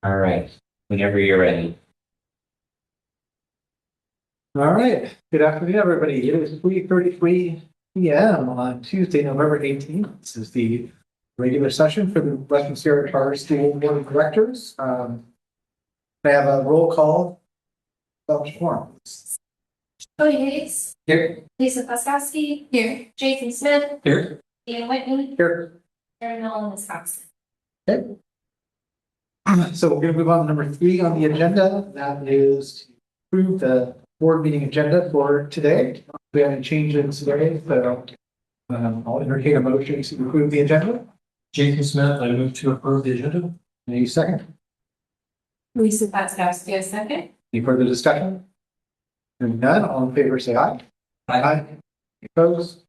All right, whenever you're ready. All right. Good afternoon, everybody. It is 3:33 p.m. on Tuesday, November 18th. This is the regular session for the Western Sierra Charter School Board of Directors. I have a roll call. Form. Cody Hayes. Here. Lisa Paskowski. Here. Jason Smith. Here. Ian Whitney. Here. Aaron Nolan, Wisconsin. Okay. So we're going to move on to number 3 on the agenda. That is to approve the board meeting agenda for today. We haven't changed it today, so I'll entertain a motion to approve the agenda. Jason Smith, I move to approve the agenda. Any second? Lisa Paskowski, a second. Any further discussion? Hearing none, all in favor say aye. Aye. Opposed?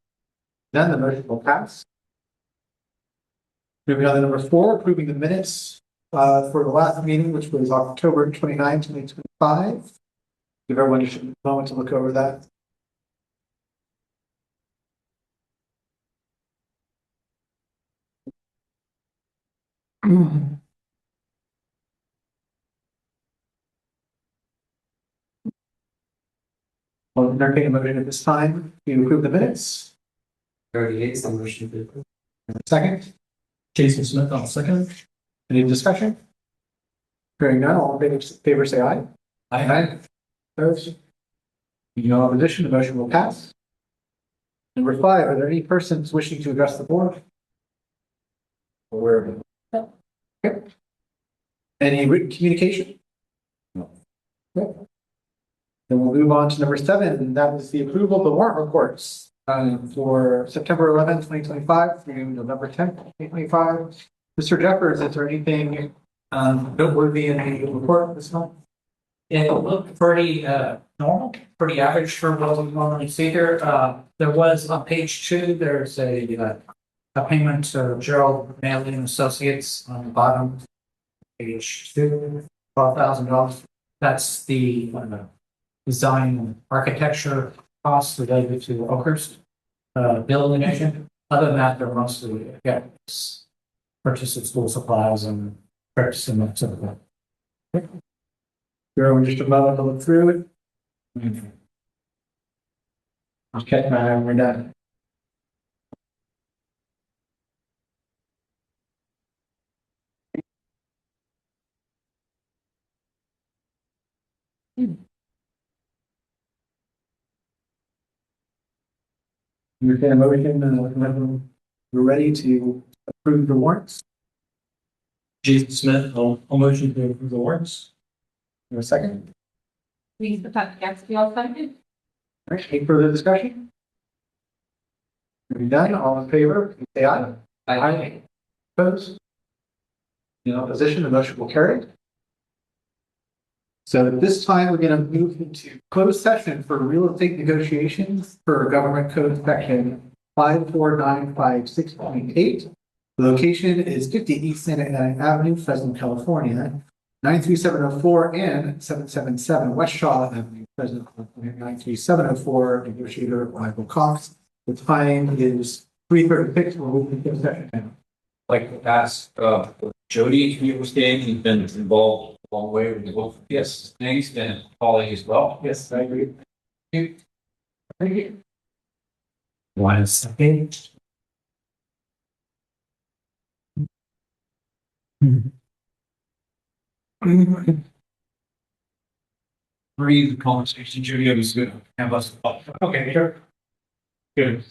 None, the motion will pass. Moving on to number 4, approving the minutes for the last meeting, which was October 29, 2025. Give everyone just a moment to look over that. I'll entertain a motion at this time to approve the minutes. 38, so motion to approve. Second, Jason Smith, I'll second. any discussion? Hearing none, all in favor say aye. Aye. Opposed? No opposition, the motion will pass. Number 5, are there any persons wishing to address the board? Aware of it? No. Okay. Any written communication? No. Okay. Then we'll move on to number 7, and that is the approval of the warrant reports for September 11th, 2025 through November 10th, 2025. Mr. Jeffers, is there anything noteworthy in the report this month? It looked pretty normal, pretty average for what we normally see there. There was on page 2, there's a payment to Gerald Manley and Associates on the bottom. Page 2, $12,000. That's the design and architecture costs related to Oakhurst building agent. Other than that, they're mostly purchase of school supplies and purchasing that sort of thing. Everyone just a moment to look through it. Okay, we're done. Entertain a motion, when we're ready to approve the warrants. Jason Smith, I'll motion to approve the warrants. In a second. Lisa Paskowski, a second. All right, any further discussion? Hearing none, all in favor, please say aye. Aye. Opposed? In opposition, the motion will carry. So at this time, we're going to move into closed session for real estate negotiations for Government Code Section 54956.8. The location is 50 East Santa Ana Avenue, Fresno, California, 93704 and 777 West Shaw Avenue, Fresno, California, 93704, negotiator Michael Cox. The time is 3:36. We're moving to session now. Like to ask Jody, can you understand he's been involved a long way with the both yes things and Polly as well. Yes, I agree. Thank you. 1 second. Breathe the conversation, Jody. I was good. Have us. Okay, sure. Good.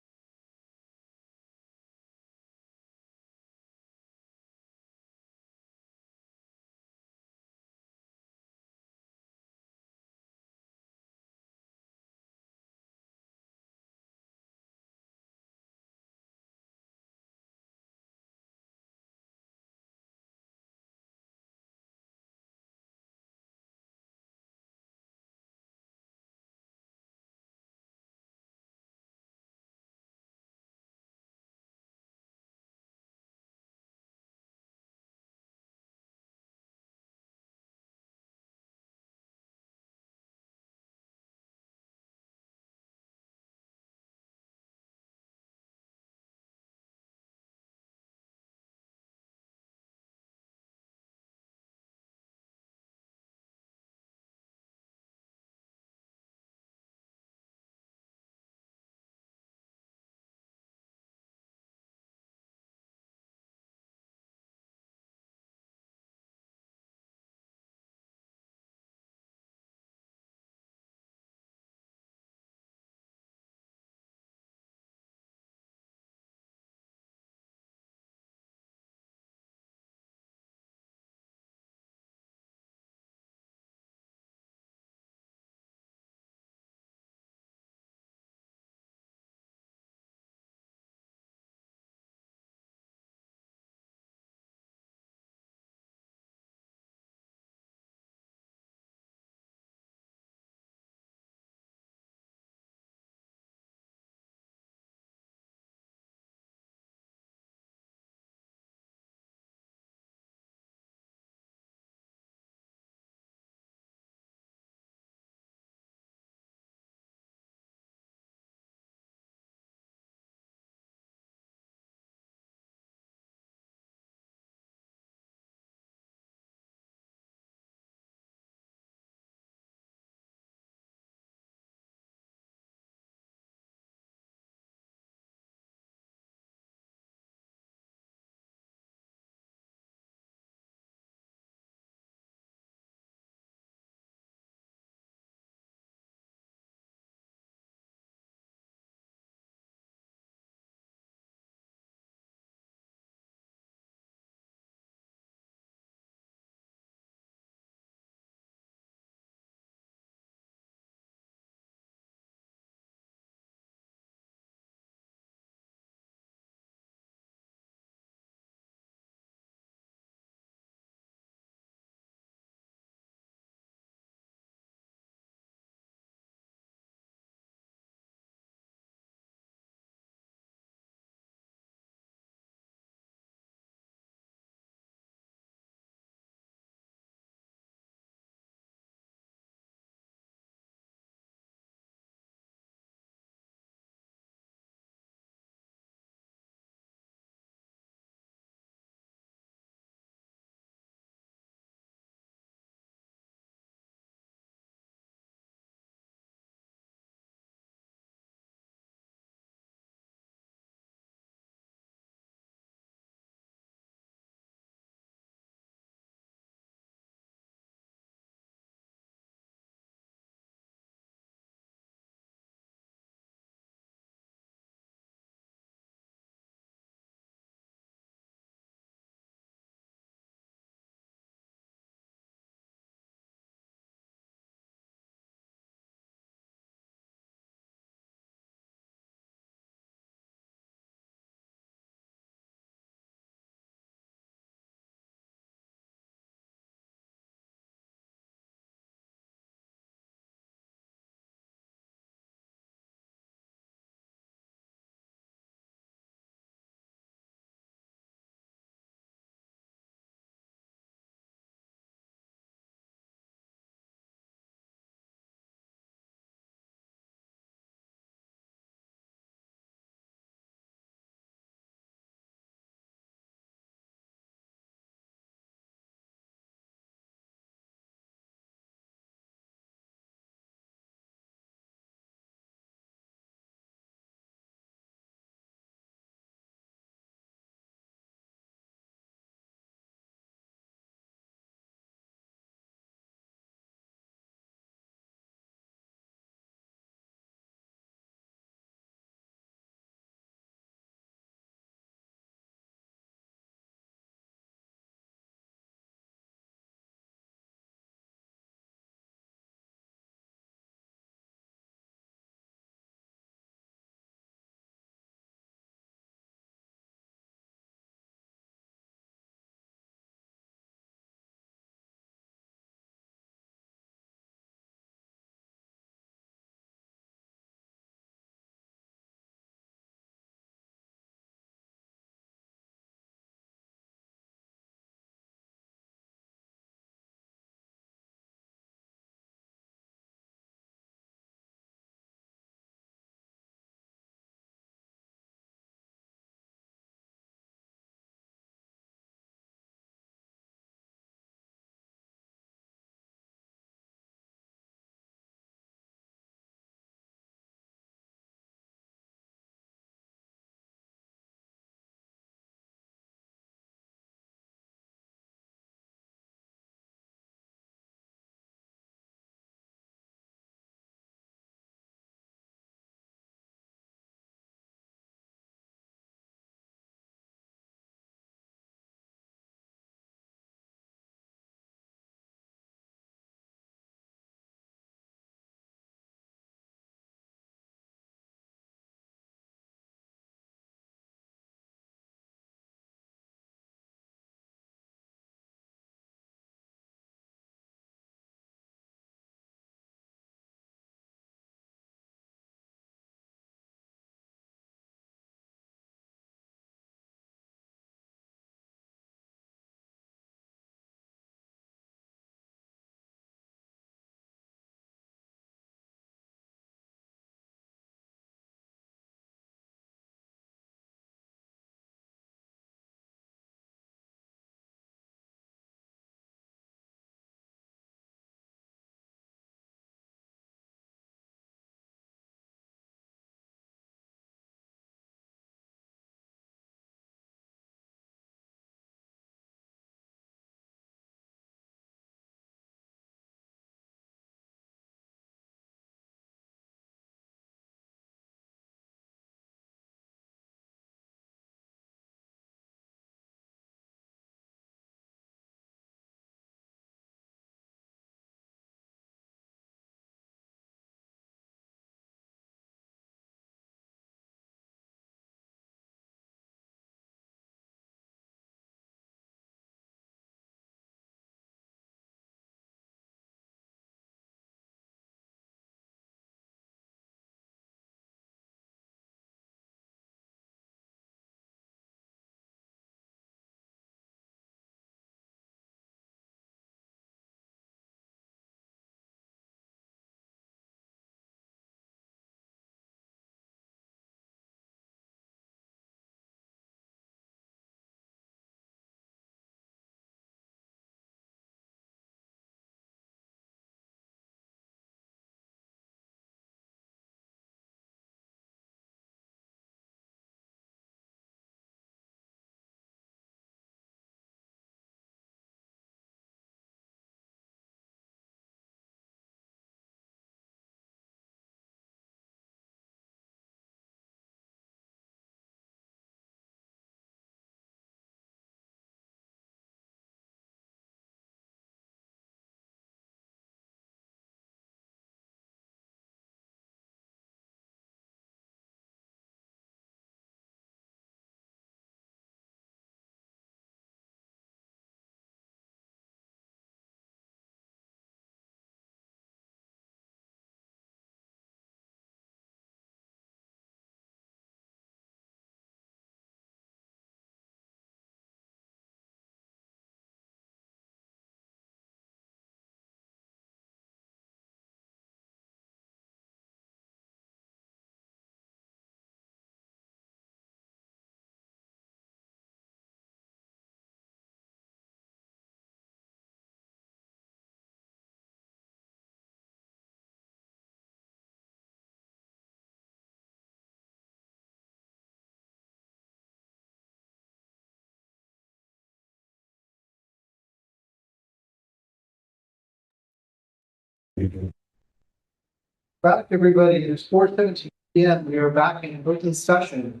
Back, everybody, it's 4:17 p.m. We are back in open session.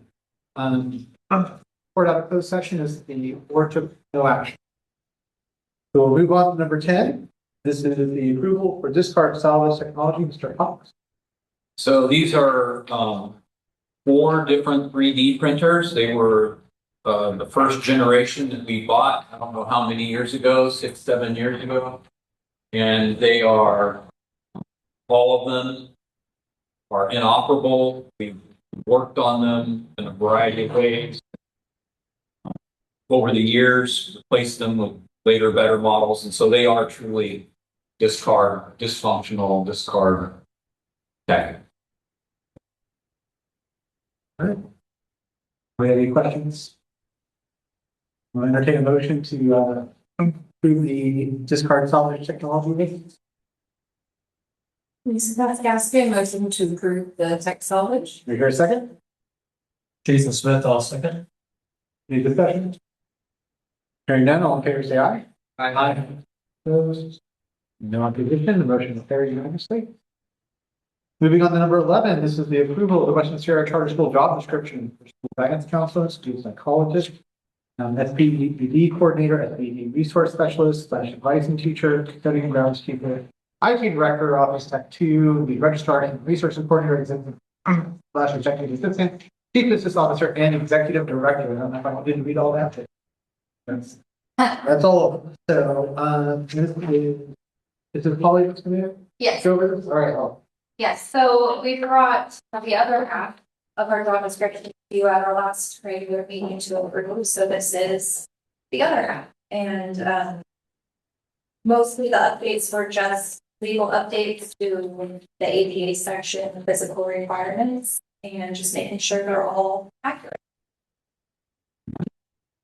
Report out of closed session is the board took no action. So we'll move on to number 10. This is the approval for discard salvage technology, Mr. Cox. So these are, 4 different 3D printers. They were, the first generation that we bought, I don't know how many years ago, 6, 7 years ago. And they are, all of them are inoperable. We've worked on them in a variety of ways. Over the years, replaced them with later, better models. And so they are truly dysfunctional tech. Do we have any questions? I'll entertain a motion to approve the discard salvage technology. Lisa Paskowski, motion to approve the tech salvage. Do we hear a second? Jason Smith, I'll second. Any discussion? Hearing none, all in favor say aye. Aye. Opposed? No opposition, the motion will carry unanimously. Moving on to number 11, this is the approval of the Western Sierra Charter School job description for school guidance counselor, school psychologist, SPED coordinator, SPED resource specialist, advising teacher, custodian and groundskeeper, IT director, office tech 2, the registrar and resources coordinator, executive assistant, chief business officer, and executive director. I don't know if I didn't read all that. But that's all of them. So, this is Polly that's going to Yes. go over this? All right, I'll Yes, so we brought the other half of our job description to you at our last regular meeting to approve, so this is the other half. And mostly the updates were just legal updates to the ADA section, physical requirements, and just making sure they're all accurate.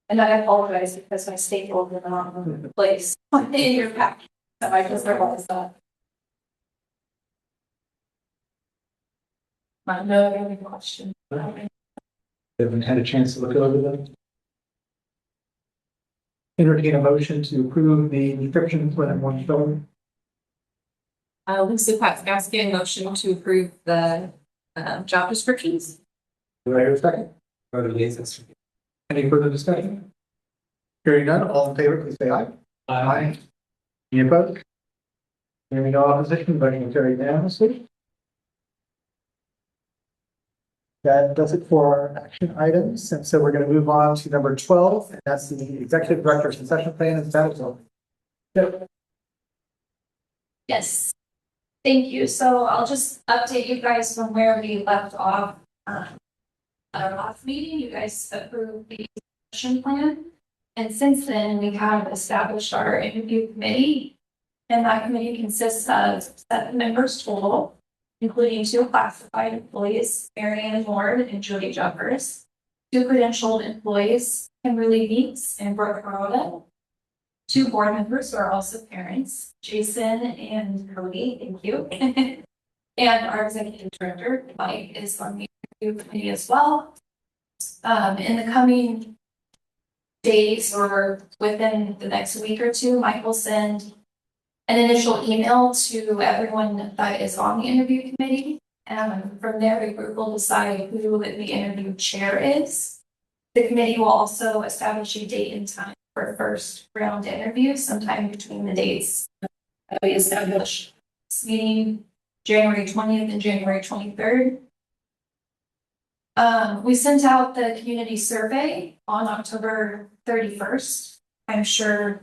And I apologize because my staple in the wrong place in your packet, so I just realized that. No, any question? haven't had a chance to look over them. Entertain a motion to approve the descriptions when one shown. Lisa Paskowski, motion to approve the job descriptions. Do I hear a second? Any further discussion? Hearing none, all in favor, please say aye. Aye. Any opposed? Hearing no opposition, voting will carry unanimously. That does it for our action items, and so we're going to move on to number 12, and that's the executive director succession plan and status of. Yep. Yes. Thank you. So I'll just update you guys from where we left off. At our last meeting, you guys approved the succession plan. And since then, we have established our interview committee. And that committee consists of 7 members total, including 2 classified employees, Marianne Ward and Jody Jumpers, 2 credentialed employees, Kimberly Meeks and Brooke Rhoda, 2 board members who are also parents, Jason and Cody, thank you. And our executive director, Mike, is on the interview committee as well. In the coming days or within the next week or 2, Mike will send an initial email to everyone that is on the interview committee. And from there, the group will decide who the interview chair is. The committee will also establish a date and time for first round interviews, sometime between the dates that we establish this meeting, January 20th and January 23rd. We sent out the community survey on October 31st. I'm sure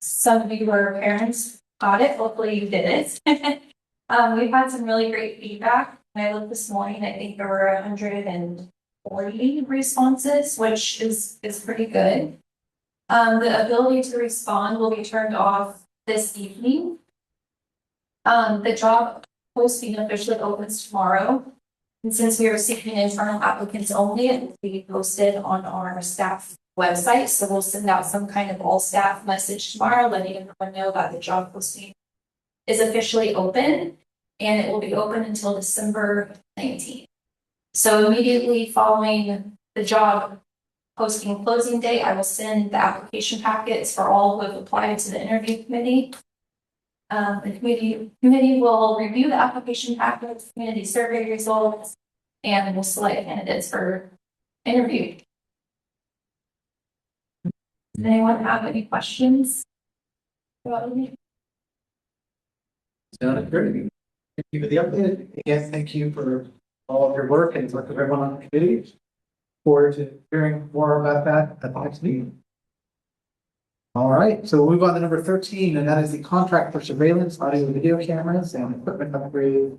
some of you are parents got it. Hopefully you did it. We've had some really great feedback. When I looked this morning, I think there were 140 responses, which is pretty good. The ability to respond will be turned off this evening. The job posting officially opens tomorrow. And since we are seeking internal applicants only, it will be posted on our staff website. So we'll send out some kind of all staff message tomorrow, letting everyone know that the job posting is officially open, and it will be open until December 19th. So immediately following the job posting closing date, I will send the application packets for all who have applied to the interview committee. The committee will review the application packets, community survey results, and will select candidates for interview. Does anyone have any questions? Sounded great. Thank you for the update. Again, thank you for all of your work and work of everyone on the committee. Forward to hearing more about that at the next meeting. All right, so we'll move on to number 13, and that is the contract for surveillance, audio and video cameras and equipment upgrade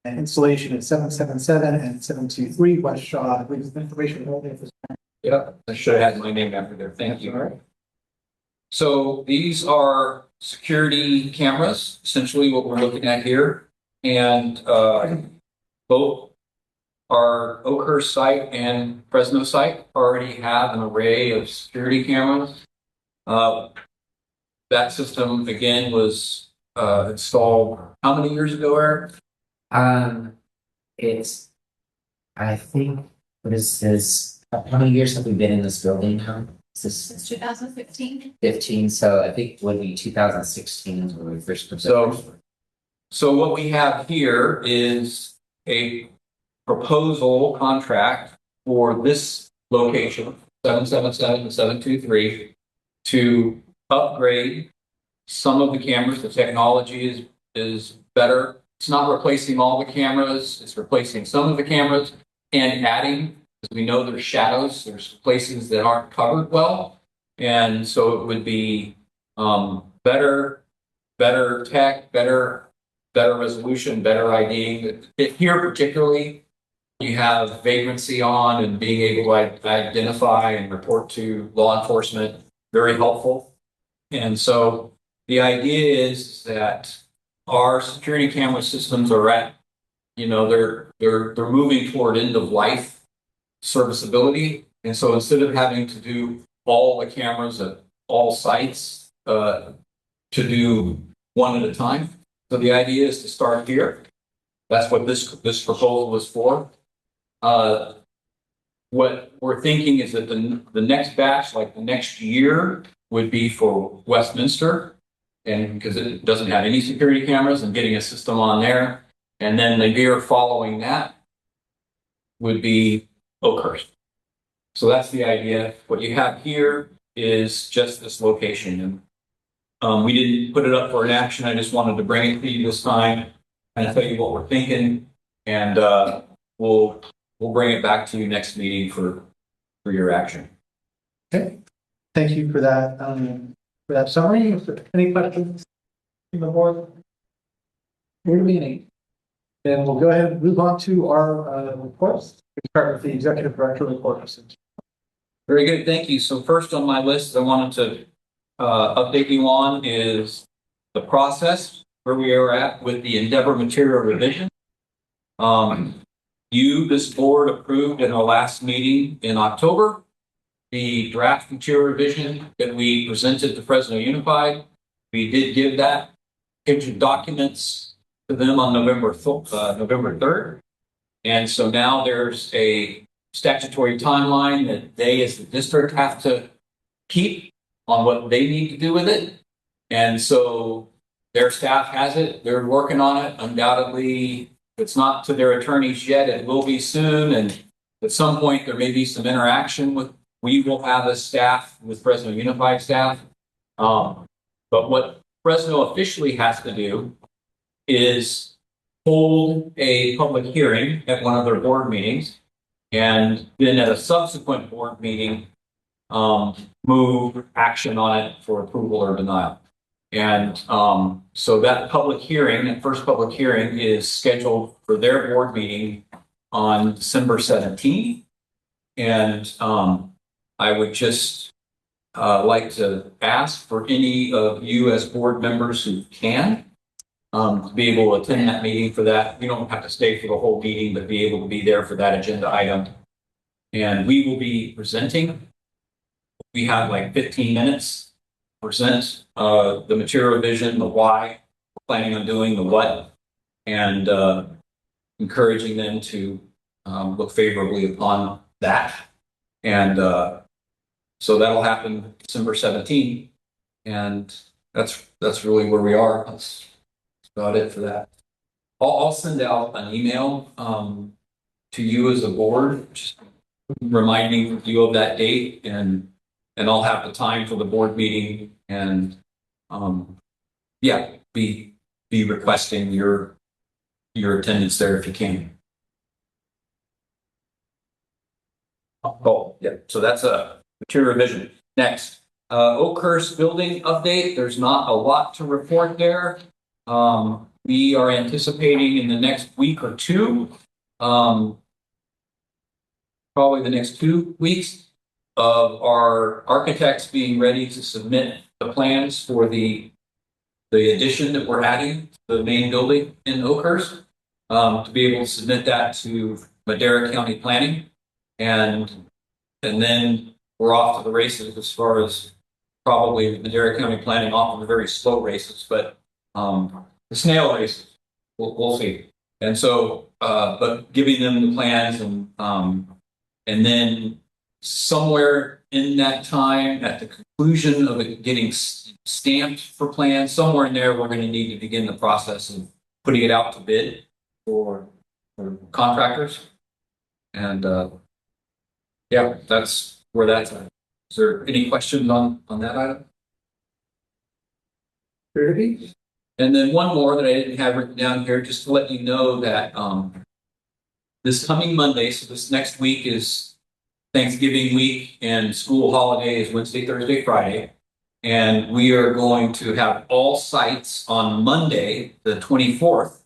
and installation at 777 and 723 West Shaw. I believe it's information only at this time. Yep, I should have had my name after there. Thank you. All right. So these are security cameras, essentially what we're looking at here. And both our Oakhurst site and Fresno site already have an array of security cameras. That system, again, was installed how many years ago, Eric? It's, I think, what is this? How many years have we been in this building now? Is this Since 2015. 15? So I think it would be 2016 is when we first put So what we have here is a proposal contract for this location, 777 and 723, to upgrade some of the cameras. The technology is better. It's not replacing all the cameras. It's replacing some of the cameras and adding, because we know there's shadows. There's places that aren't covered well. And so it would be better tech, better resolution, better IDing. Here particularly, you have vagrancy on and being able to identify and report to law enforcement, very helpful. And so the idea is that our security camera systems are at, they're moving toward end of life serviceability. And so instead of having to do all the cameras at all sites, to do one at a time. So the idea is to start here. That's what this proposal is for. What we're thinking is that the next batch, like the next year, would be for Westminster, and because it doesn't have any security cameras, and getting a system on there. And then the year following that would be Oakhurst. So that's the idea. What you have here is just this location. And we didn't put it up for an action. I just wanted to bring it to you this time and tell you what we're thinking. And we'll bring it back to you next meeting for your action. Okay, thank you for that summary. Any questions from the board? Good meeting. And we'll go ahead and move on to our reports. We start with the executive director report. Very good, thank you. So first on my list, I wanted to update you on is the process where we are at with the Endeavor material revision. This board approved in our last meeting in October the draft material revision that we presented to Fresno Unified. We did give that into documents to them on November 3rd. And so now there's a statutory timeline that they as the district have to keep on what they need to do with it. And so their staff has it. They're working on it. Undoubtedly, if it's not to their attorneys yet, it will be soon. And at some point, there may be some interaction with, we will have a staff with Fresno Unified staff. But what Fresno officially has to do is hold a public hearing at one of their board meetings. And then at a subsequent board meeting, move action on it for approval or denial. And so that public hearing, that first public hearing, is scheduled for their board meeting on December 17th. And I would just like to ask for any of you as board members who can to be able to attend that meeting for that. You don't have to stay for the whole meeting, but be able to be there for that agenda item. And we will be presenting. We have like 15 minutes to present the material revision, the why, we're planning on doing the what, and encouraging them to look favorably upon that. And so that'll happen December 17th. And that's really where we are. That's about it for that. I'll send out an email, to you as a board, just reminding you of that date and I'll have the time for the board meeting and, yeah, be requesting your attendance there if you can. Oh, yeah, so that's a material revision. Next, Oakhurst building update. There's not a lot to report there. We are anticipating in the next week or two, probably the next 2 weeks, of our architects being ready to submit the plans for the addition that we're adding to the main building in Oakhurst, to be able to submit that to Madera County Planning. And then we're off to the races as far as probably Madera County Planning off on the very slow races, but the snail races, we'll see. And so, but giving them the plans and then somewhere in that time, at the conclusion of it getting stamped for plans, somewhere in there, we're going to need to begin the process of putting it out to bid for contractors. And yeah, that's where that's at. Is there any questions on that item? Ruby? And then one more that I didn't have written down here, just to let you know that this coming Monday, so this next week is Thanksgiving week and school holiday is Wednesday, Thursday, Friday. And we are going to have all sites on Monday, the 24th,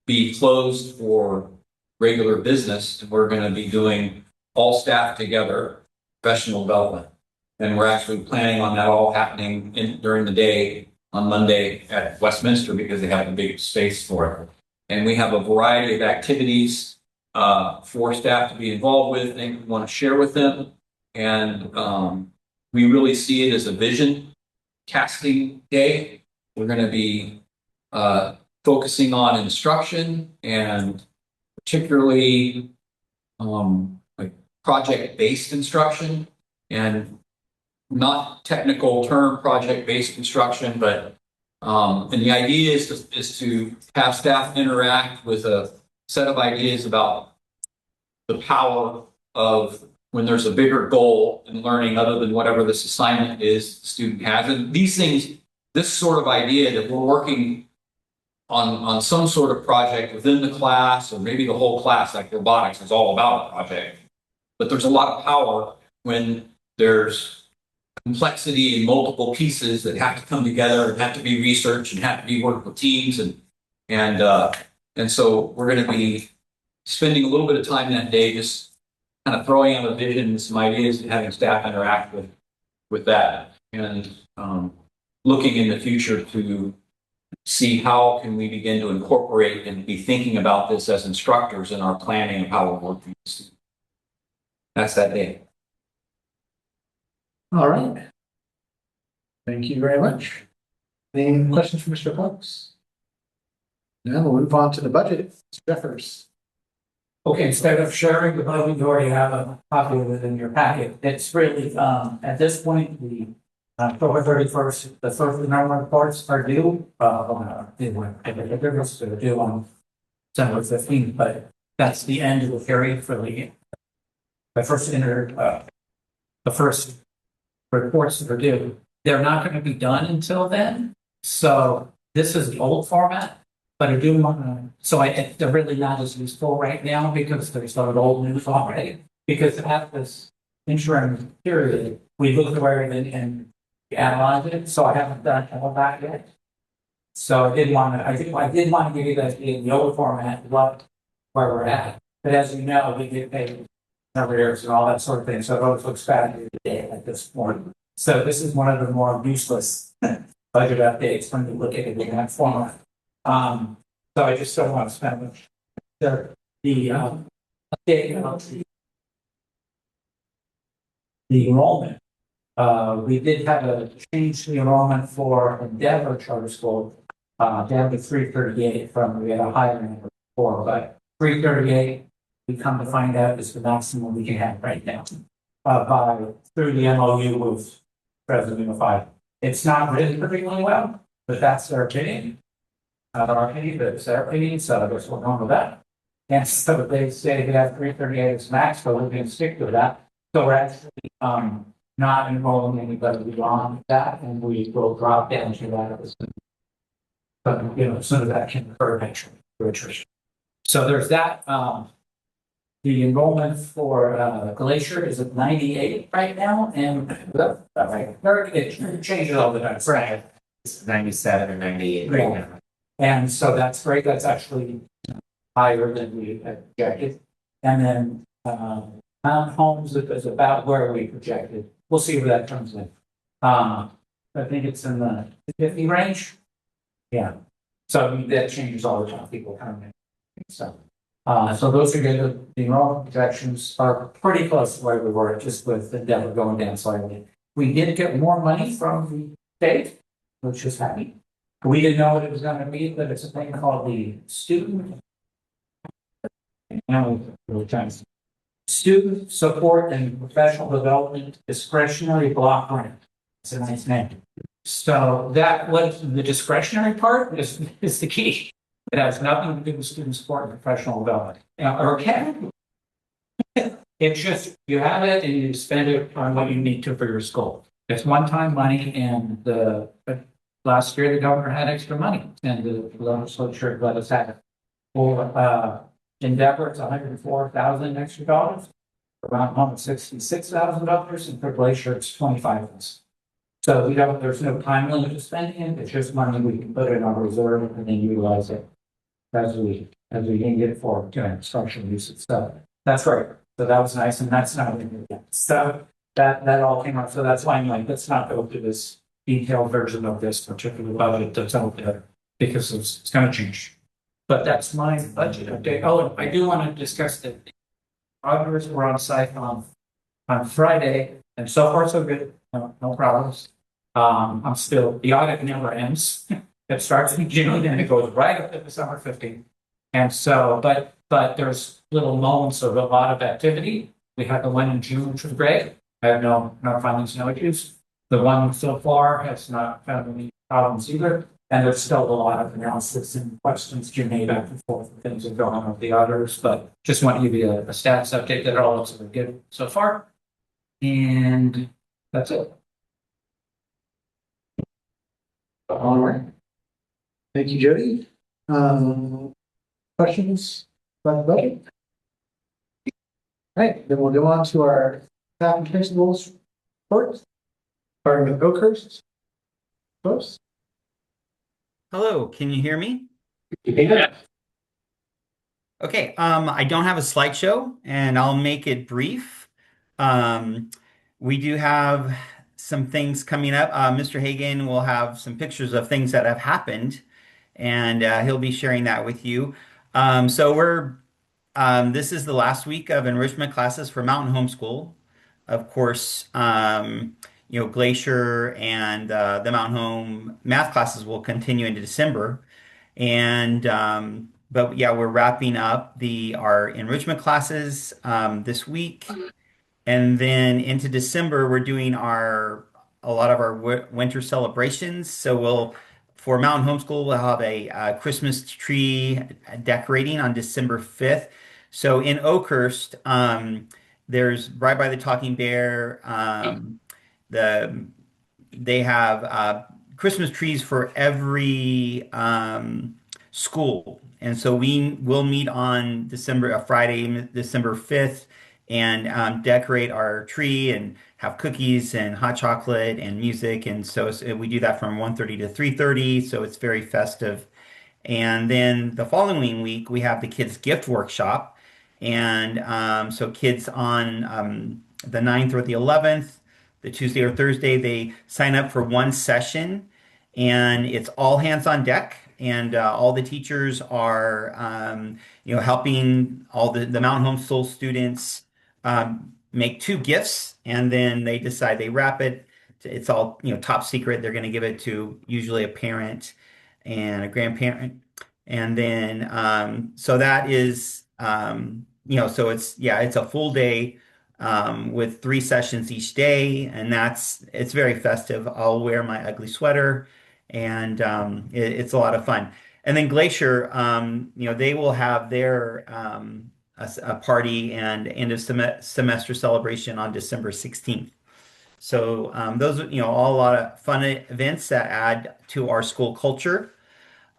be closed for regular business. And we're going to be doing all staff together, professional development. And we're actually planning on that all happening during the day on Monday at Westminster because they have a big space for it. And we have a variety of activities for staff to be involved with and we want to share with them. And we really see it as a vision casting day. We're going to be focusing on instruction and particularly like project-based instruction and not technical term project-based instruction, but and the idea is to have staff interact with a set of ideas about the power of when there's a bigger goal in learning other than whatever this assignment is the student has. And these things, this sort of idea that we're working on some sort of project within the class or maybe the whole class, like robotics is all about a project. But there's a lot of power when there's complexity and multiple pieces that have to come together and have to be researched and have to be worked with teams and so we're going to be spending a little bit of time that day just kind of throwing out a vision and some ideas and having staff interact with that and looking in the future to see how can we begin to incorporate and be thinking about this as instructors in our planning of how we're working. That's that day. All right. Thank you very much. Any questions for Mr. Fox? Now we'll move on to the budget. Mr. Jeffers. Okay, instead of sharing the budget, you already have a copy of it in your packet. It's really, at this point, the October 31st, the first number reports are due. They're due on December 15th, but that's the end of the period for the first reports that are due. They're not going to be done until then. So this is the old format, but I do want to, they're really not as useful right now because there's sort of old news already. Because at this interim period, we looked over it and analyzed it. So I haven't done all that yet. So I did want to give you that in the old format, where we're at. But as you know, we get paid arrears and all that sort of thing. So those looks bad today at this point. So this is one of the more useless budget updates when you look at it in that format. So I just don't want to spend much. The update of the enrollment. We did have a change to the enrollment for Endeavor Charter School down to 338 from we had a higher number before, but 338 we come to find out is the maximum we can have right now through the MOU with President Unified. It's not written particularly well, but that's their opinion. not our fee, but it's their fee, so I guess we're going with that. And so they say they have 338 as max, but we're going to stick to that. So we're actually, not enrolling anybody beyond that, and we will drop down to that as soon. But, you know, as soon as that can occur eventually, through attrition. So there's that, the enrollment for Glacier is at 98 right now, and it changes all the time. Right. It's 97 or 98 right now. And so that's great. That's actually higher than we had projected. And then townhomes is about where we projected. We'll see where that comes in. I think it's in the 50 range. Yeah. So that changes all the time. People come in. So. So those are good. The enrollment projections are pretty close to where we were, just with the Denver going down slightly. We did get more money from the state, which is happy. We didn't know what it was going to be, but it's a thing called the Student Support and Professional Development Discretionary Block Grant. It's a nice name. So that what the discretionary part is the key. It has nothing to do with student support and professional development. Or can. It's just, you have it and you spend it on what you need to for your school. It's one-time money, and last year the governor had extra money and the legislature let us have it. For Endeavor, it's $104,000 extra dollars. Around $166,000, and for Glacier, it's $25,000. So there's no time limit to spending it. It's just money we can put in our reserve and then utilize it as we can get it for instructional uses. So that's right. So that was nice, and that's not in yet. So that all came up. So that's why I'm like, let's not go to this detailed version of this particular budget that's out there, because it's going to change. But that's my budget update. Oh, I do want to discuss that the auditors were on site on Friday, and so far so good. No problems. I'm still, the audit never ends. It starts in June and it goes right up to December 15th. And so, but there's little moments of a lot of activity. We had the one in June, which was great. I have no findings, no issues. The one so far has not found any problems either. And there's still a lot of analysis and questions to made back and forth. Things are going on with the auditors, but just want to give you a status update that all looks good so far. And that's it. All right. Thank you, Jody. Questions about the budget? All right, then we'll go on to our staff and principals report. Starting with Oakhurst. Folks. Hello, can you hear me? Yeah. Okay, I don't have a slideshow and I'll make it brief. We do have some things coming up. Mr. Hagan will have some pictures of things that have happened, and he'll be sharing that with you. This is the last week of enrichment classes for Mountain Homeschool. Of course, Glacier and the Mountain Home math classes will continue into December. And but yeah, we're wrapping up our enrichment classes this week, and then into December we're doing a lot of our winter celebrations. So for Mountain Homeschool, we'll have a Christmas tree decorating on December 5th. So in Oakhurst, there's right by the Talking Bear. They have Christmas trees for every school. And so we will meet on Friday, December 5th, and decorate our tree and have cookies and hot chocolate and music. And so we do that from 1:30 to 3:30. So it's very festive. And then the following week, we have the kids' gift workshop. And so kids on the 9th or the 11th, the Tuesday or Thursday, they sign up for one session, and it's all hands on deck. And all the teachers are, helping all the Mountain Homeschool students make two gifts, and then they wrap it. It's all, top secret. They're going to give it to usually a parent and a grandparent. And then, so that is, so it's a full day with 3 sessions each day, and it's very festive. I'll wear my ugly sweater, and it's a lot of fun. And then Glacier, they will have their a party and end of semester celebration on December 16th. So those are, all a lot of fun events that add to our school culture.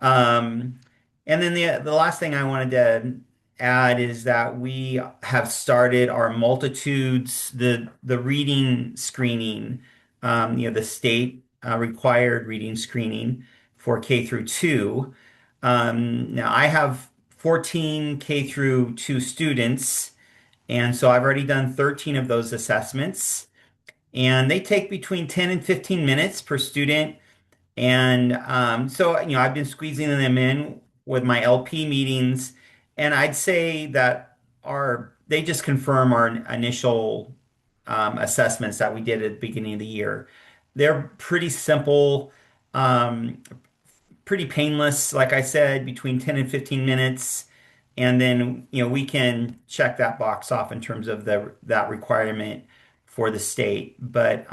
Um, and then the last thing I wanted to add is that we have started our multitudes, the reading screening, the state required reading screening for K through 2. Now I have 14 K through 2 students, and so I've already done 13 of those assessments, and they take between 10 and 15 minutes per student. And so, I've been squeezing them in with my LP meetings, and I'd say that they just confirm our initial assessments that we did at the beginning of the year. They're pretty simple, um, pretty painless, like I said, between 10 and 15 minutes. And then, we can check that box off in terms of that requirement for the state. But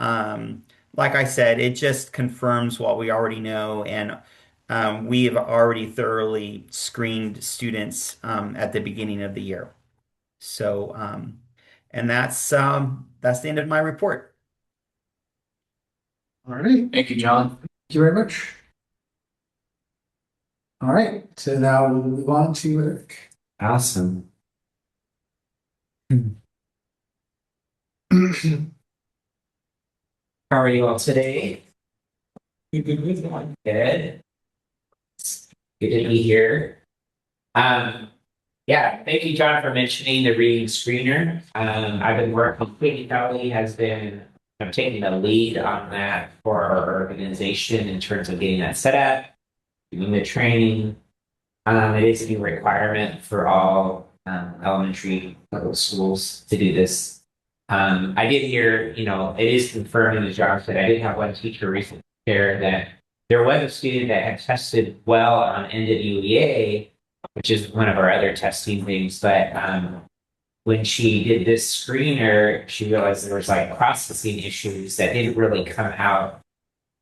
like I said, it just confirms what we already know. And we have already thoroughly screened students at the beginning of the year. So, and that's the end of my report. All right. Thank you, John. Thank you very much. All right, so now we'll move on to Eric. Awesome. How are you all today? Good. Good. Good to be here. Yeah, thank you, John, for mentioning the reading screener. I've been working, Queenie Kelly has been taking the lead on that for our organization in terms of getting that set up, doing the training. It is a new requirement for all elementary level schools to do this. I did hear, it is confirmed in the job that I did have one teacher recently share that there was a student that had tested well on NWEA, which is one of our other testing things, but when she did this screener, she realized there was like processing issues that didn't really come out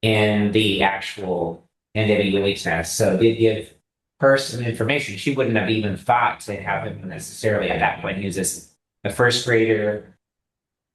in the actual NWEA test. So it did give her some information. She wouldn't have even thought to have him necessarily at that point. He was just a first grader,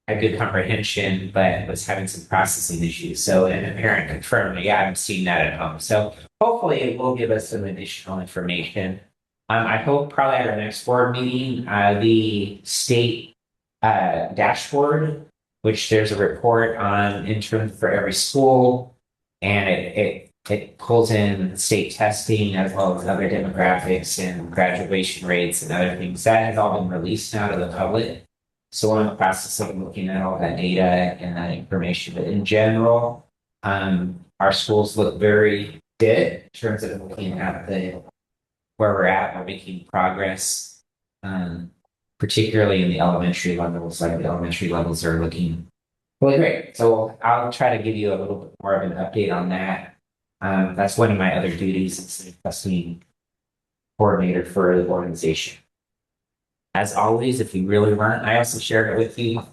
had good comprehension, but was having some processing issues. So an parent confirmed, yeah, I haven't seen that at home. So hopefully it will give us some additional information. I hope probably at our next board meeting, the state dashboard, which there's a report on interim for every school, and it pulls in state testing as well as other demographics and graduation rates and other things. That has all been released now to the public. So we're in the process of looking at all that data and that information. But in general, our schools look very good in terms of looking at where we're at. We're making progress, particularly in the elementary levels. Like the elementary levels are looking really great. So I'll try to give you a little bit more of an update on that. That's one of my other duties as the testing coordinator for the organization. As always, if you really want, I also shared it with you,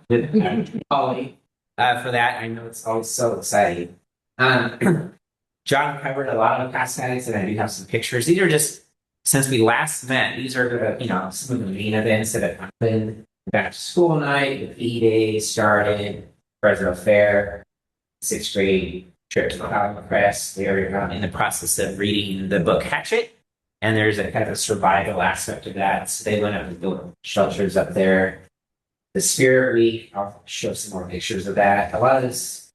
with Holly, for that. I know it's always so exciting. John covered a lot of the past studies, and I do have some pictures. These are just since we last met. These are the some of the main events that have happened. Back to school night, the E-Day started, Fresno Fair, 6th grade trip to the Hollywood Press. They are in the process of reading the book Hatchet. And there's a kind of a survival aspect of that. So they went up and built shelters up there. The Spirit Week, I'll show some more pictures of that. A lot of this,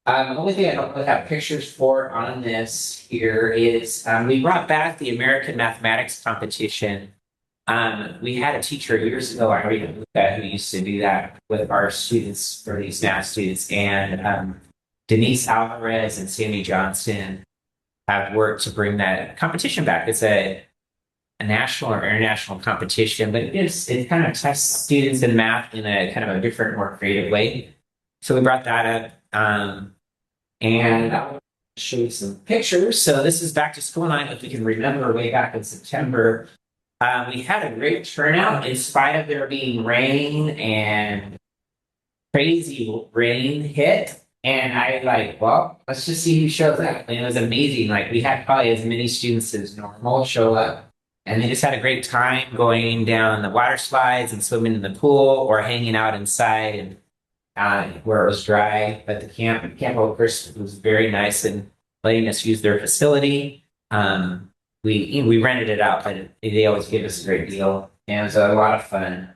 the only thing I don't really have pictures for on this here is we brought back the American Mathematics Competition. We had a teacher years ago, Irina Luca, who used to do that with our students, for these math students. And Denise Alvarez and Sammy Johnson have worked to bring that competition back. It's a national or international competition, but it kind of tests students in math in a kind of a different, more creative way. So we brought that up, and I'll show you some pictures. So this is back to school night. If you can remember, way back in September, we had a great turnout in spite of there being rain and crazy rain hit. And I like, well, let's just see who shows up. And it was amazing. Like we had probably as many students as normal show up. And they just had a great time going down the water slides and swimming in the pool or hanging out inside and where it was dry. But the camp workers was very nice and letting us use their facility. We rented it out, but they always give us a great deal, and it was a lot of fun.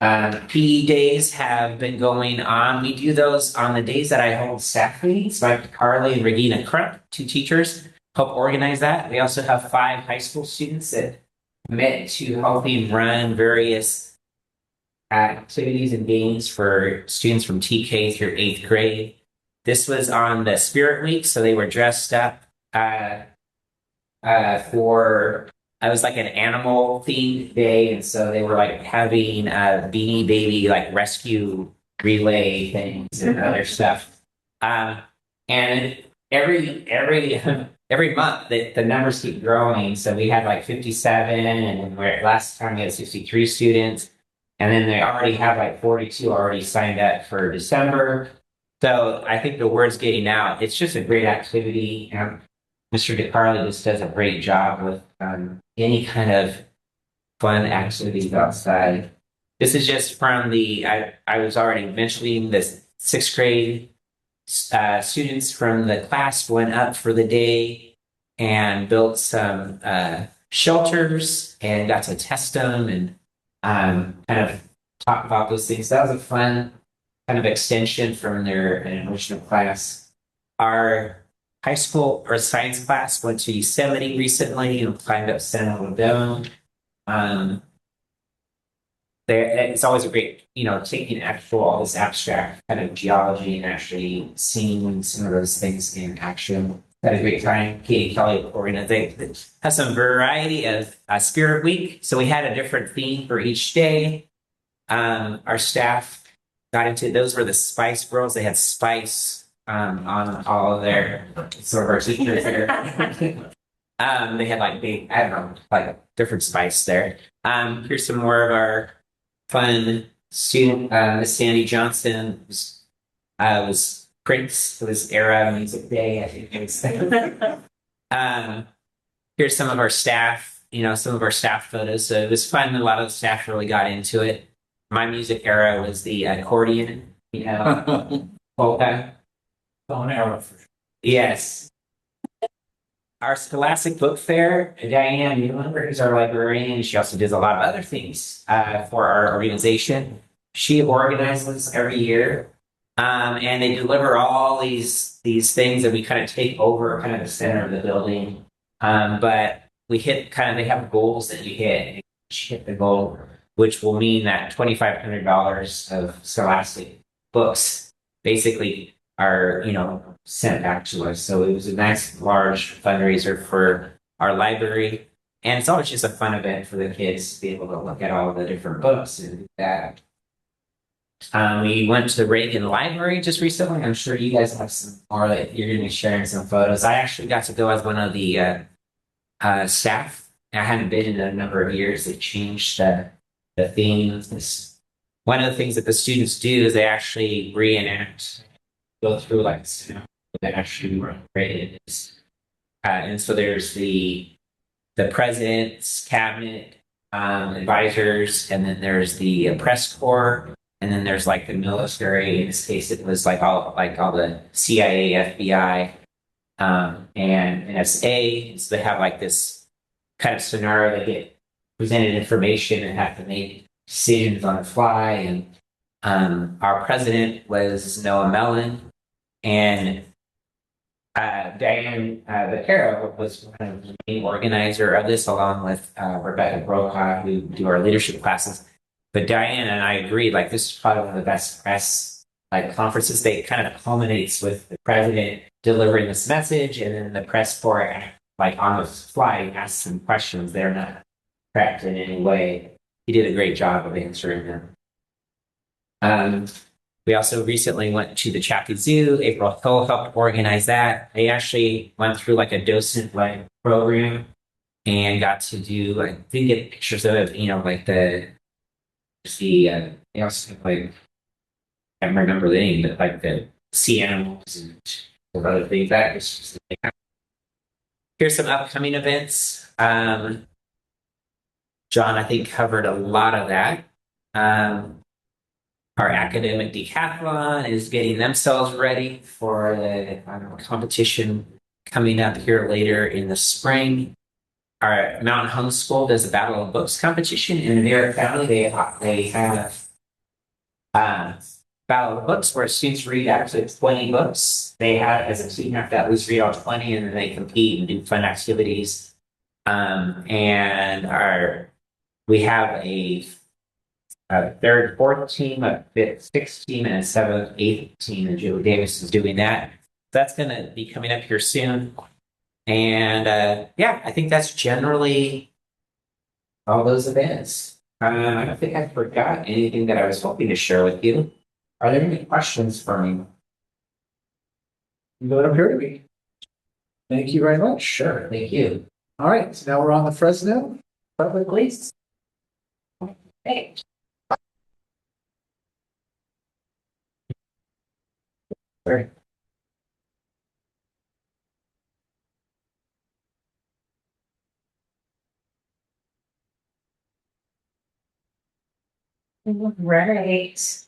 PE days have been going on. We do those on the days that I hold staff meetings. Like Carly and Regina Crump, two teachers, help organize that. We also have 5 high school students that met to helping run various activities and games for students from TK through 8th grade. This was on the Spirit Week, so they were dressed up for I was like an animal themed day, and so they were like having a Beanie Baby like rescue relay things and other stuff. And every month the numbers keep growing. So we had like 57, and last time we had 63 students, and then they already have like 42 already signed up for December. So I think the word's getting out. It's just a great activity. Mr. DeCarlo just does a great job with any kind of fun activities outside. This is just from I was already mentioning this 6th grade students from the class went up for the day and built some shelters and got to test them and kind of talk about those things. That was a fun kind of extension from their original class. Our high school or science class went to Yosemite recently and climbed up Sentinel Dome. It's always a great, taking all this abstract kind of geology and actually seeing some of those things in action. Had a great time. Katie Kelly organizing has some variety of Spirit Week. So we had a different theme for each day. Our staff got into those were the Spice Girls. They had spice on all of their some of our teachers there. They had like big, I don't know, like different spice there. Here's some more of our fun student. Miss Sandy Johnson was Prince for this era music day. I think it was. Here's some of our staff. Some of our staff photos. So it was fun. A lot of the staff really got into it. My music era was the accordion. Polka. On arrow for sure. Yes. Our Scholastic Book Fair, Diane Mueller is our librarian. She also does a lot of other things for our organization. She organizes every year, and they deliver all these things that we kind of take over kind of the center of the building. But we hit they have goals that you hit. And she hit the goal, which will mean that $2,500 of Scholastic books basically are sent back to us. So it was a nice large fundraiser for our library, and it's always just a fun event for the kids to be able to look at all the different books and do that. We went to the Reagan Library just recently. I'm sure you guys have some more that you're going to be sharing some photos. I actually got to go as one of the staff. I hadn't been in a number of years. They changed the themes. One of the things that the students do is they actually reenact, go through that actually were created. And so there's the president's cabinet, advisors, and then there's the press corps, and then there's like the military. In this case, it was like all the CIA, FBI, and NSA. So they have like this kind of scenario. They get presented information and have to make decisions on the fly. And our president was Noah Mellon, and Diane Vaquero was kind of the main organizer of this, along with Rebecca Brokaw, who do our leadership classes. But Diane and I agreed, this is probably one of the best press conferences. They kind of culminates with the president delivering this message, and then the press for it, on the fly, asks some questions. They're not prepped in any way. He did a great job of answering them. We also recently went to the Chappie Zoo. April Hill helped organize that. They actually went through a docent program and got to do didn't get pictures of it, they also I can't remember the name, but see animals and other things. That is just here's some upcoming events. John, I think, covered a lot of that. Our academic decathlon is getting themselves ready for the competition coming up here later in the spring. Our Mountain Home School does a Battle of Books competition in their county. They have Battle of Books where students read actually 20 books. They have, as a team, have to at least read all 20, and then they compete and do fun activities. We have a third, fourth team, a fifth, sixth team, and a seventh, eighth team, and Joe Davis is doing that. That's going to be coming up here soon. And yeah, I think that's generally all those events. I don't think I forgot anything that I was hoping to share with you. Are there any questions for me? You don't appear to be. Thank you very much. Sure, thank you. All right, so now we're on the Fresno public lease. Hey. Sorry. Right.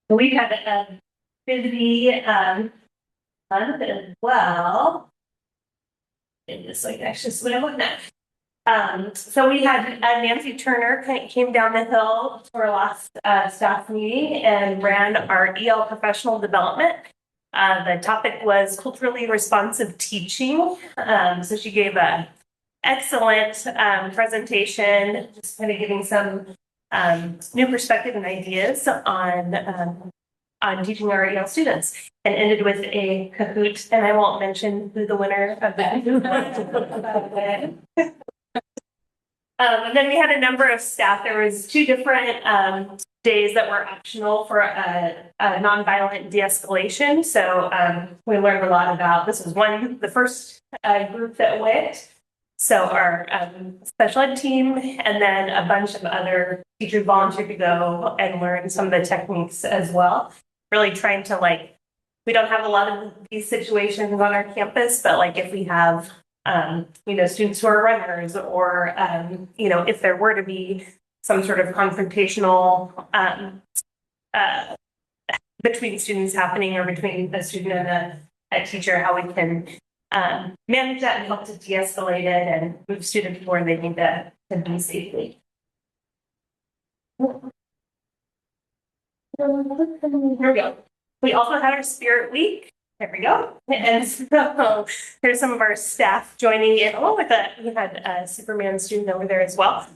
We've had a busy month as well. And this like that's just what I'm looking at. So we had Nancy Turner came down the hill to our last staff meeting and ran our EL professional development. The topic was culturally responsive teaching. So she gave a excellent presentation, just kind of giving some new perspective and ideas on teaching our EL students, and ended with a Kahoot. And I won't mention who the winner of the Kahoot was. And then we had a number of staff. There was 2 different days that were optional for a nonviolent de-escalation. So we learned a lot about, this was the first group that went. So our special ed team, and then a bunch of other teachers volunteered to go and learn some of the techniques as well. Really trying to we don't have a lot of these situations on our campus, but if we have, students who are runners, or, if there were to be some sort of confrontational between students happening, or between a student and a teacher, how we can manage that and help to de-escalate it and move students where they need to be safely. Here we go. We also had our Spirit Week. There we go. And so there's some of our staff joining in along with that. We had a Superman student over there as well.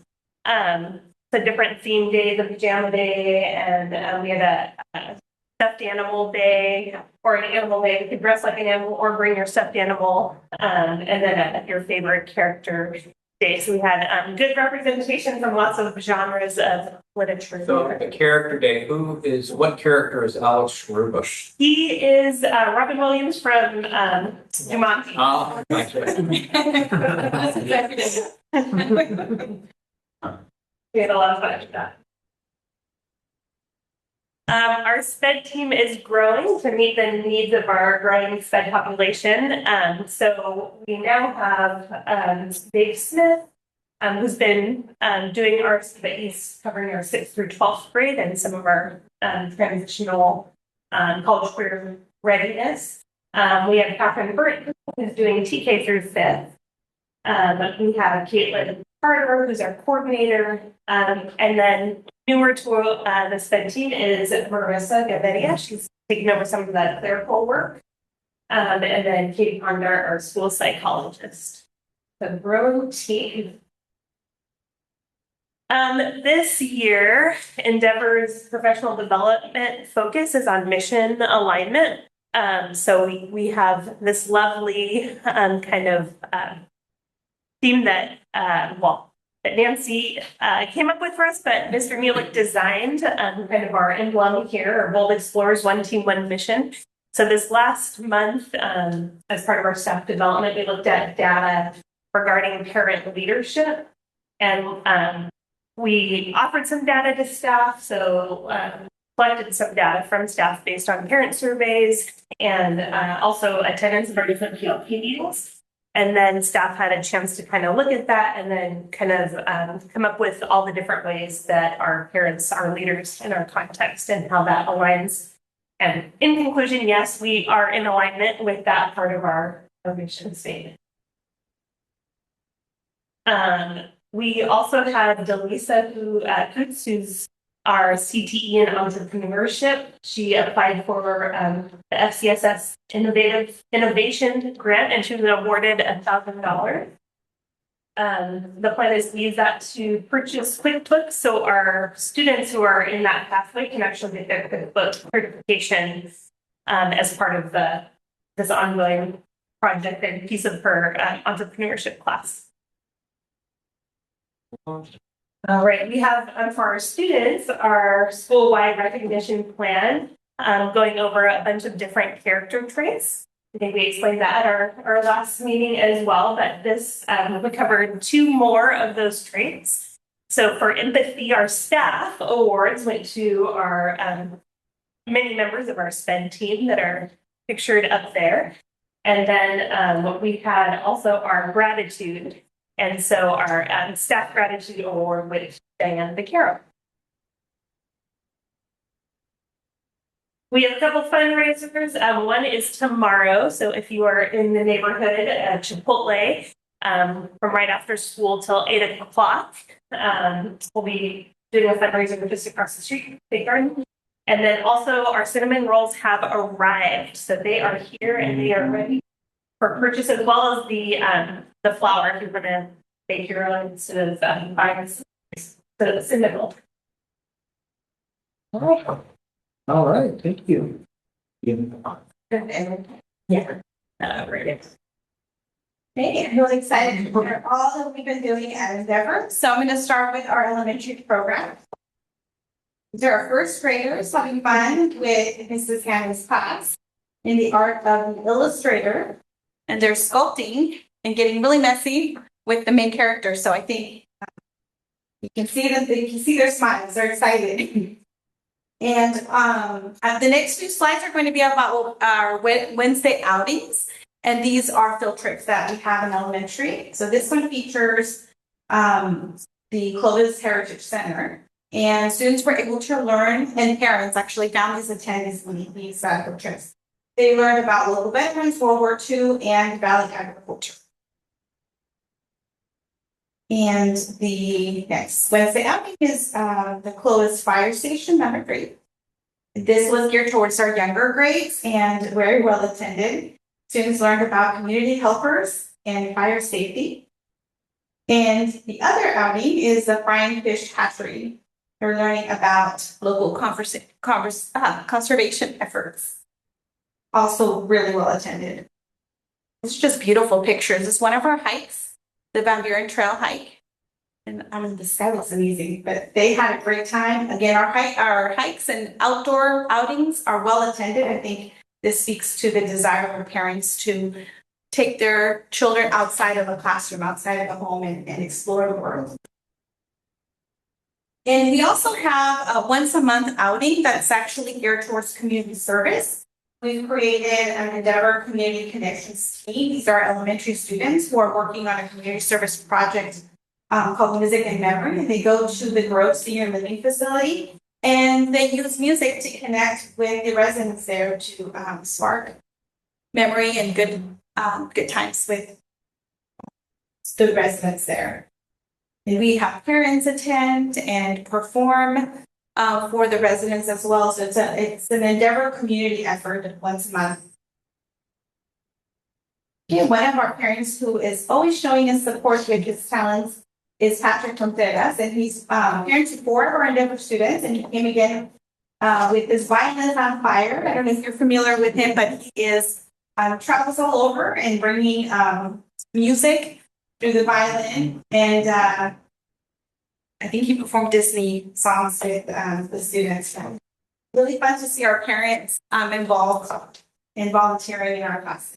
It's a different theme day, the pajama day, and we had a stuffed animal day, or an animal day. You could dress like an animal or bring your stuffed animal, and then your favorite character day. So we had good representation from lots of genres of literature. So the character day, what character is Alex Rubush? He is Robin Williams from Jumanji. Oh, thanks. We had a lot of fun with that. Our SPED team is growing to meet the needs of our growing SPED population. So we now have Dave Smith, who's been doing he's covering our 6th through 12th grade and some of our transitional college career readiness. We have Catherine Burton, who's doing TK through 5th. We have Caitlin Carter, who's our coordinator, and then newer to the SPED team is Marissa Gaviria. She's taking over some of the clerical work, and then Katie Ponder, our school psychologist. The growing team. This year, Endeavor's professional development focus is on mission alignment. So we have this lovely kind of theme that Nancy came up with for us, but Mr. Muelich designed kind of our emblem here, our Bold Explorers, one team, one mission. So this last month, as part of our staff development, we looked at data regarding parent leadership, and we offered some data to staff. So collected some data from staff based on parent surveys and also attendance of our different PLP meetings. And then staff had a chance to kind of look at that and then kind of come up with all the different ways that our parents are leaders in our context and how that aligns. And in conclusion, yes, we are in alignment with that part of our mission statement. We also had Delisa who's our CTE in entrepreneurship. She applied for the FCSS Innovation Grant and she was awarded $1,000. The plan is to use that to purchase QuickBooks so our students who are in that pathway can actually get their QuickBooks certification as part of this ongoing project and piece of her entrepreneurship class. All right, we have for our students our school-wide recognition plan going over a bunch of different character traits. I think we explained that at our last meeting as well, but this we covered 2 more of those traits. So for empathy, our staff awards went to our many members of our SPED team that are pictured up there. And then we had also our gratitude. And so our staff gratitude award with Diane Vaquero. We have a couple fundraisers. One is tomorrow. So if you are in the neighborhood at Chipotle from right after school till 8 o'clock, we'll be doing a fundraiser just across the street, Big Garden. And then also our cinnamon rolls have arrived. So they are here and they are ready for purchase, as well as the flour if you're going to bake your own instead of buying the cinnamon roll. All right, thank you. Yeah. Right. Okay, I'm really excited for all that we've been doing at Endeavor. So I'm going to start with our elementary program. These are our first graders having fun with Mrs. Hannah's class in the art of the illustrator. And they're sculpting and getting really messy with the main character. So I think you can see them, you can see their smiles, they're excited. And the next few slides are going to be about our Wednesday outings. And these are field trips that we have in elementary. So this one features the Clovis Heritage Center. And students were able to learn, and parents actually, families attend these field trips. They learned about local veterans, World War II, and Valley agriculture. And the next Wednesday outing is the Clovis Fire Station, number 3. This was geared towards our younger grades and very well attended. Students learned about community helpers and fire safety. And the other outing is the Frying Fish Hatchery. They're learning about local conservation efforts. Also really well attended. It's just beautiful pictures. It's one of our hikes, the Van Buren Trail hike. And the sky was amazing, but they had a great time. Again, our hikes and outdoor outings are well attended. I think this speaks to the desire of parents to take their children outside of a classroom, outside of the home, and explore the world. And we also have a once a month outing that's actually geared towards community service. We've created an Endeavor Community Connections team. These are elementary students who are working on a community service project called Music and Memory. And they go to the Grove Senior Living Facility and they use music to connect with the residents there to spark memory and good times with the residents there. And we have parents attend and perform for the residents as well. So it's an Endeavor community effort once a month. And one of our parents who is always showing us support with his talents is Patrick Contreras, and he's parent to 4 of our Endeavor students, and he came again with his violin on fire. I don't know if you're familiar with him, but he is travels all over and bringing music through the violin, and I think he performed Disney songs with the students. Really fun to see our parents involved in volunteering in our class.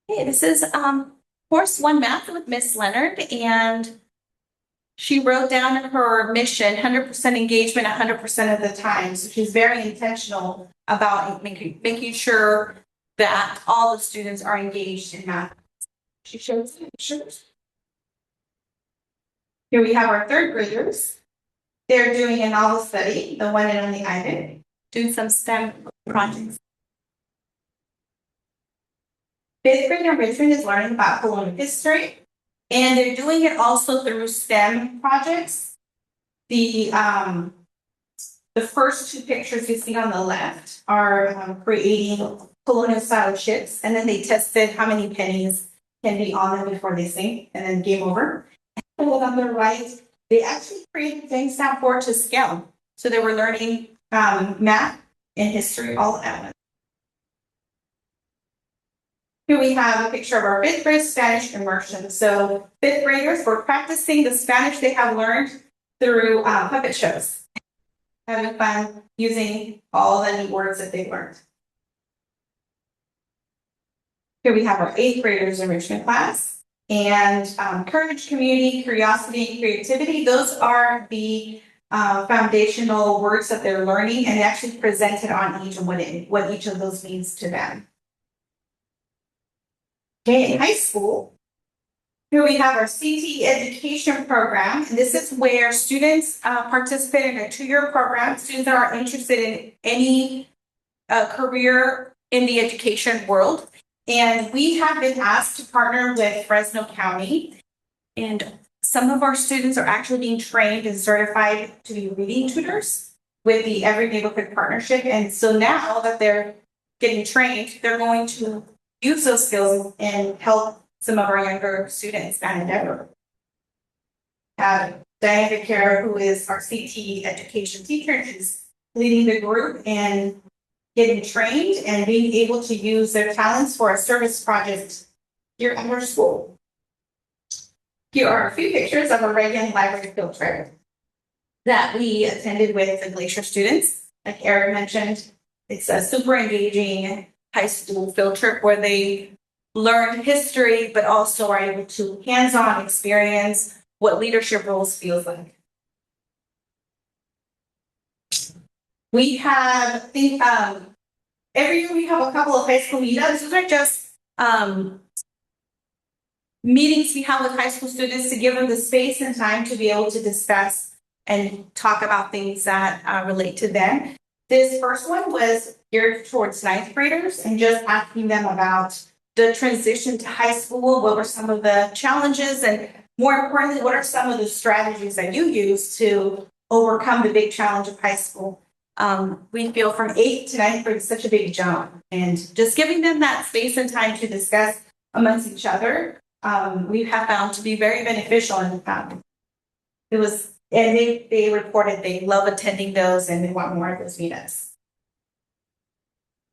Okay, this is course 1 math with Miss Leonard, and She wrote down her mission, 100% engagement, 100% of the time. So she's very intentional about making sure that all the students are engaged in math. She shows pictures. Here we have our third graders. They're doing a novel study, the one and only Ivan, doing some STEM projects. Fifth grader Richmond is learning about colonial history, and they're doing it also through STEM projects. The first two pictures you see on the left are creating colonial style chips, and then they tested how many pennies can be on them before they sink, and then game over. And on the right, they actually created things that were to scale. So they were learning math and history all at once. Here we have a picture of our fifth grade Spanish immersion. So fifth graders were practicing the Spanish they have learned through puppet shows, having fun using all the new words that they learned. Here we have our eighth graders enrichment class, and courage, community, curiosity, and creativity. Those are the foundational words that they're learning, and actually presented on each and what each of those means to them. Okay, in high school, here we have our CT education program, and this is where students participate in a 2-year program. Students that are interested in any career in the education world. And we have been asked to partner with Fresno County, and some of our students are actually being trained and certified to be reading tutors with the Every Neighborhood Partnership. And so now that they're getting trained, they're going to use those skills and help some of our younger students in endeavor. Diana Vicara, who is our CT education teacher, is leading the group and getting trained and being able to use their talents for a service project here at our school. Here are a few pictures of a Reagan Library field trip that we attended with the Glacier students. Like Eric mentioned, it's a super engaging high school field trip where they learn history, but also are able to hands-on experience what leadership roles feels like. We have every year we have a couple of high school meetups. These are just meetings we have with high school students to give them the space and time to be able to discuss and talk about things that relate to them. This first one was geared towards 9th graders and just asking them about the transition to high school. What were some of the challenges, and more importantly, what are some of the strategies that you use to overcome the big challenge of high school? We feel from 8th to 9th grade is such a big jump, and just giving them that space and time to discuss amongst each other, we have found to be very beneficial. And it was, and they reported they love attending those and they want more of those meetups.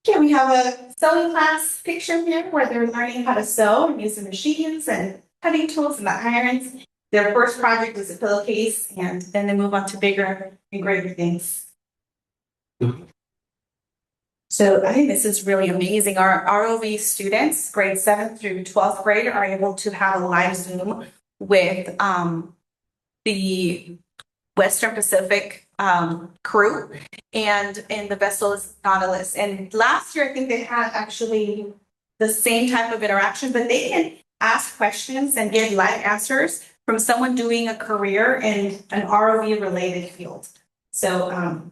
Okay, we have a sewing class picture here where they're learning how to sew and use the machines and cutting tools and the irons. Their first project was a pillowcase, and then they move on to bigger and greater things. So I think this is really amazing. Our ROV students, grade 7th through 12th grade, are able to have a live Zoom with the Western Pacific crew, and the vessel is Nautilus. And last year, I think they had actually the same type of interaction, but they can ask questions and get live answers from someone doing a career in an ROV related field. So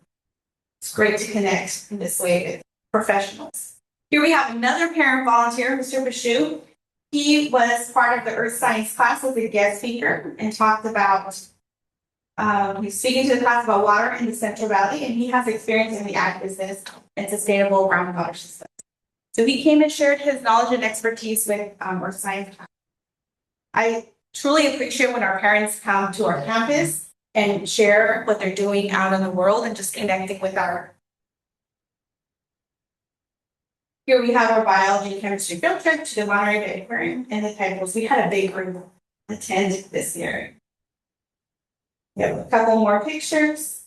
it's great to connect in this way with professionals. Here we have another parent volunteer, Mr. Bashu. He was part of the Earth Science class as a guest speaker and talked about he's speaking to the class about water in the Central Valley, and he has experience in the ag business and sustainable groundwater systems. So he came and shared his knowledge and expertise with our science class. I truly appreciate when our parents come to our campus and share what they're doing out in the world and just connecting with our. Here we have our biology and chemistry field trip to the Monterey Bay Aquarium and the Titles. We had a big group attend this year. We have a couple more pictures.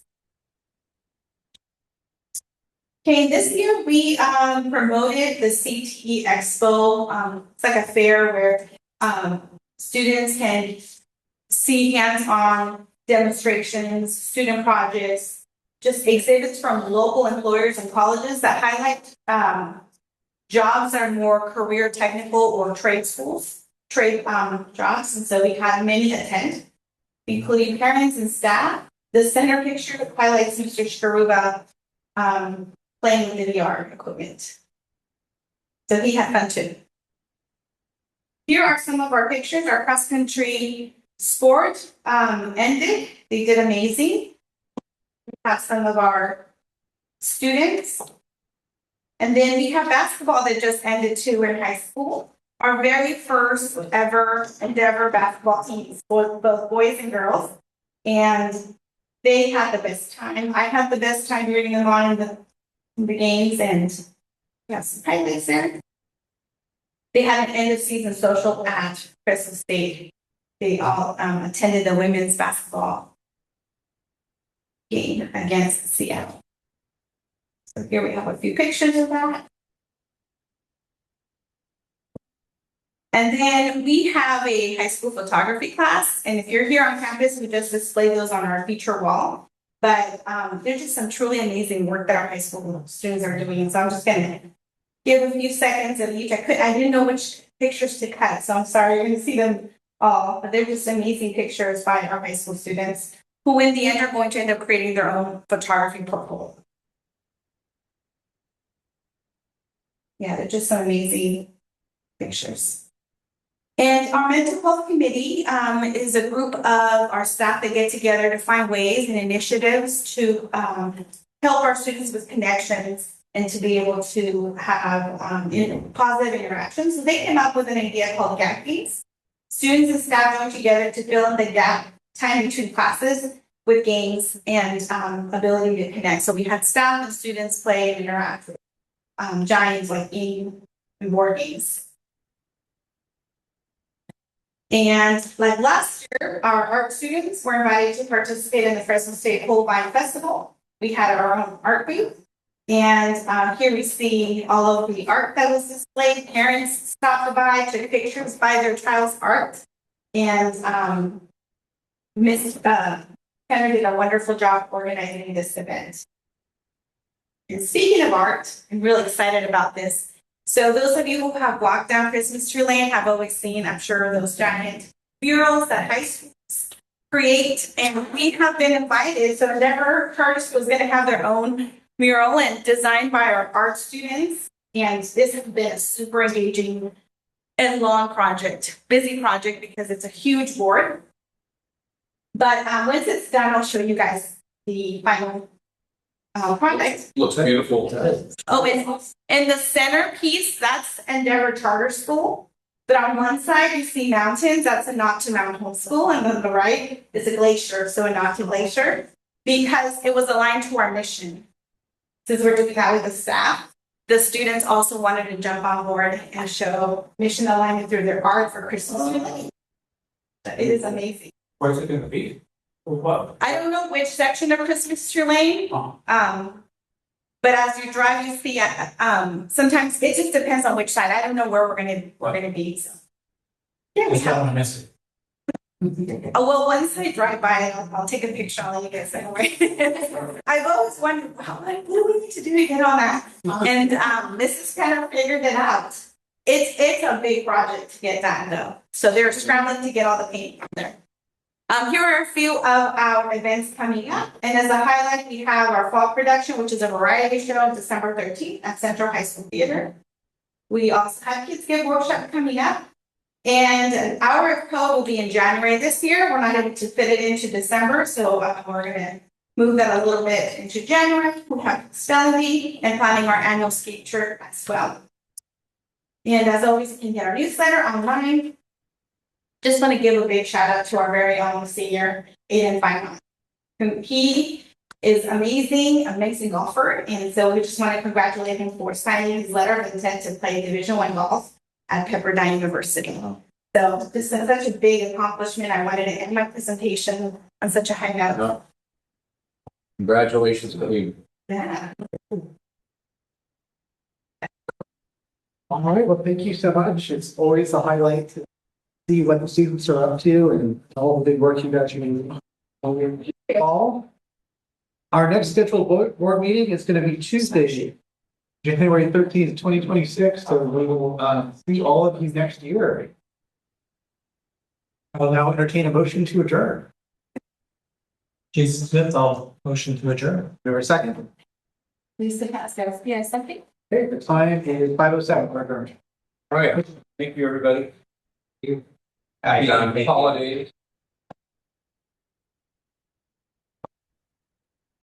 Okay, this year we promoted the CT Expo. It's like a fair where students can see hands-on demonstrations, student projects, just exhibits from local employers and colleges that highlight jobs that are more career technical or trade schools, jobs. And so we had many attend, including parents and staff. The center picture highlights Mr. Sharuba playing with the VR equipment. So he had fun too. Here are some of our pictures. Our cross country sport ended. They did amazing. We have some of our students. And then we have basketball that just ended too in high school. Our very first ever Endeavor basketball team, both boys and girls. And they had the best time. I had the best time rooting them on in the games, and we have some highlights there. They had an end of season social at Crystal State. They all attended the women's basketball game against Seattle. So here we have a few pictures of that. And then we have a high school photography class. And if you're here on campus, we just display those on our feature wall. But there's just some truly amazing work that our high school students are doing. And so I'm just gonna give a few seconds of each. I didn't know which pictures to cut, so I'm sorry you're gonna see them all. But they're just amazing pictures by our high school students who in the end are going to end up creating their own photography portfolio. Yeah, they're just some amazing pictures. And our mental health committee is a group of our staff that get together to find ways and initiatives to help our students with connections and to be able to have positive interactions. So they came up with an idea called gap fees. Students and staff work together to fill in the gap time between classes with games and ability to connect. So we had staff and students play and interact with giants like game and board games. And like last year, our art students were invited to participate in the Fresno State Holbein Festival. We had our own art booth. And here we see all of the art that was displayed. Parents stopped by, took pictures by their child's art. And Ms. Kenner did a wonderful job organizing this event. And speaking of art, I'm really excited about this. So those of you who have walked down Christmas Tree Lane have always seen, I'm sure, those giant murals that high schools create. And we have been invited. So Endeavor First was going to have their own mural and designed by our art students. And this has been a super engaging and long project, busy project, because it's a huge board. But once it's done, I'll show you guys the final project. Looks beautiful. Oh, and the centerpiece, that's Endeavor Charter School. But on one side, you see mountains, that's a nod to Mount Homeschool, and on the right is a glacier, so a nod to Glacier, because it was aligned to our mission. Since we're doing that with the staff, the students also wanted to jump on board and show mission alignment through their art for Christmas. It is amazing. Where's it gonna be? What? I don't know which section of Christmas Tree Lane. But as you drive, you see, sometimes it just depends on which side. I don't know where we're gonna be. So. Yeah, we have. I miss it. Oh, well, once I drive by, I'll take a picture. I'll let you guys know. I've always wondered, what do we need to do to get on that? And Mrs. kind of figured it out. It's a big project to get done, though. So they're scrambling to get all the paint from there. Here are a few of our events coming up. And as a highlight, we have our fall production, which is a variety show on December 13th at Central High School Theater. We also have Kids Give Workshop coming up. And an hour of code will be in January this year. We're not able to fit it into December, so we're going to move that a little bit into January. We have spelling bee and planning our annual skate trip as well. And as always, you can get our newsletter online. Just want to give a big shout out to our very own senior, Aiden Feynman. He is amazing golfer. And so we just want to congratulate him for signing his letter of intent to play Division I golf at Pepperdine University. So this is such a big accomplishment. I wanted to end my presentation on such a high note. Congratulations, Queen. Yeah. All right, well, thank you so much. It's always a highlight to see what the students are up to and all the big work you guys are doing. All. Our next scheduled board meeting is going to be Tuesday, January 13th, 2026. So we will see all of you next year. I will now entertain a motion to adjourn. Jason Smith, I'll motion to adjourn. There a second? Lisa Pascal, yes, something. Okay, the time is 5:07. We're adjourned. All right, thank you, everybody. Hi, Happy holidays.